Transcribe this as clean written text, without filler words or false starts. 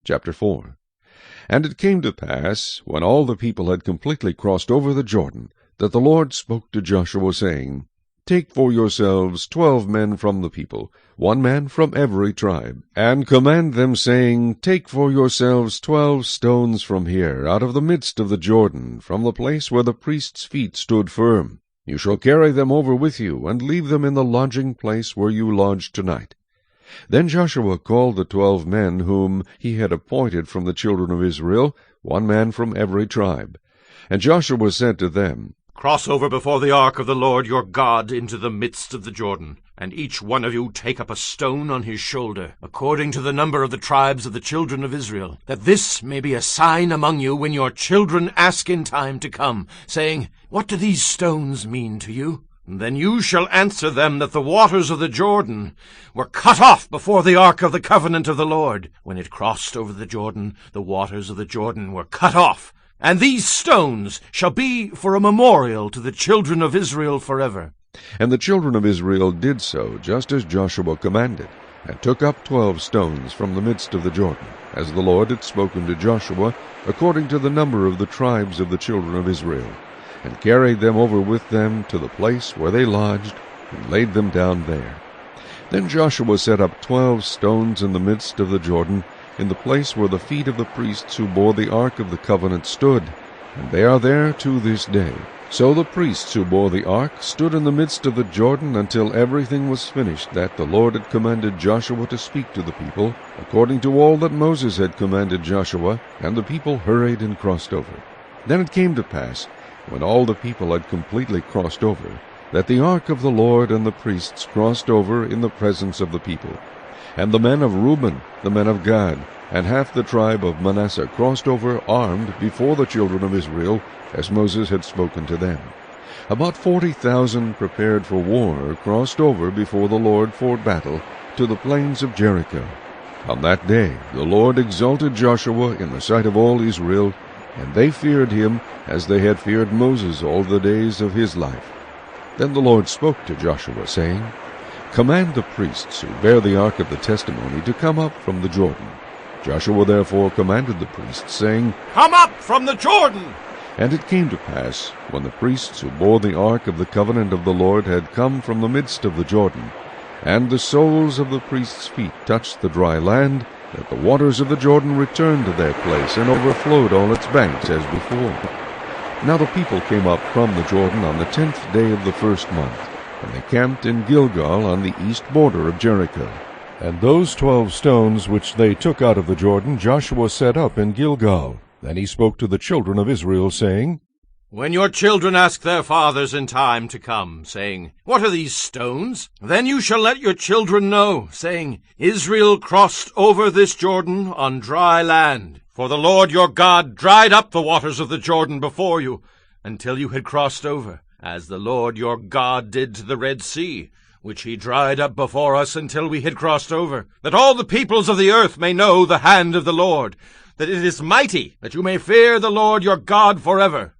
Chapter 4. And it came to pass, when all the people had completely crossed over the Jordan, that the Lord spoke to Joshua, saying, Take for yourselves 12 men from the people, 1 man from every tribe, and command them, saying, Take for yourselves 12 stones from here, out of the midst of the Jordan, from the place where the priest's feet stood firm. You shall carry them over with you, and leave them in the lodging place where you lodge tonight. Then Joshua called the 12 men whom he had appointed from the children of Israel, 1 man from every tribe. And Joshua said to them, Cross over before the ark of the Lord your God into the midst of the Jordan, and each one of you take up a stone on his shoulder, according to the number of the tribes of the children of Israel, that this may be a sign among you when your children ask in time to come, saying, What do these stones mean to you? Then you shall answer them that the waters of the Jordan were cut off before the ark of the covenant of the Lord. When it crossed over the Jordan, the waters of the Jordan were cut off. And these stones shall be for a memorial to the children of Israel forever. And the children of Israel did so, just as Joshua commanded, and took up 12 stones from the midst of the Jordan, as the Lord had spoken to Joshua, according to the number of the tribes of the children of Israel, and carried them over with them to the place where they lodged, and laid them down there. Then Joshua set up 12 stones in the midst of the Jordan, in the place where the feet of the priests who bore the ark of the covenant stood, and they are there to this day. So the priests who bore the ark stood in the midst of the Jordan until everything was finished that the Lord had commanded Joshua to speak to the people, according to all that Moses had commanded Joshua, and the people hurried and crossed over. Then it came to pass, when all the people had completely crossed over, that the ark of the Lord and the priests crossed over in the presence of the people. And the men of Reuben, the men of Gad, and half the tribe of Manasseh crossed over armed before the children of Israel, as Moses had spoken to them. About 40,000 prepared for war crossed over before the Lord for battle to the plains of Jericho. On that day the Lord exalted Joshua in the sight of all Israel, and they feared him as they had feared Moses all the days of his life. Then the Lord spoke to Joshua, saying, Command the priests who bear the ark of the testimony to come up from the Jordan. Joshua therefore commanded the priests, saying, Come up from the Jordan! And it came to pass, when the priests who bore the ark of the covenant of the Lord had come from the midst of the Jordan, and the soles of the priests' feet touched the dry land, that the waters of the Jordan returned to their place, and overflowed all its banks as before. Now the people came up from the Jordan on the 10th day of the first month, and they camped in Gilgal on the east border of Jericho. And those 12 stones which they took out of the Jordan Joshua set up in Gilgal. Then he spoke to the children of Israel, saying, When your children ask their fathers in time to come, saying, What are these stones? Then you shall let your children know, saying, Israel crossed over this Jordan on dry land. For the Lord your God dried up the waters of the Jordan before you, until you had crossed over, as the Lord your God did to the Red Sea, which he dried up before us until we had crossed over, that all the peoples of the earth may know the hand of the Lord, that it is mighty, that you may fear the Lord your God forever.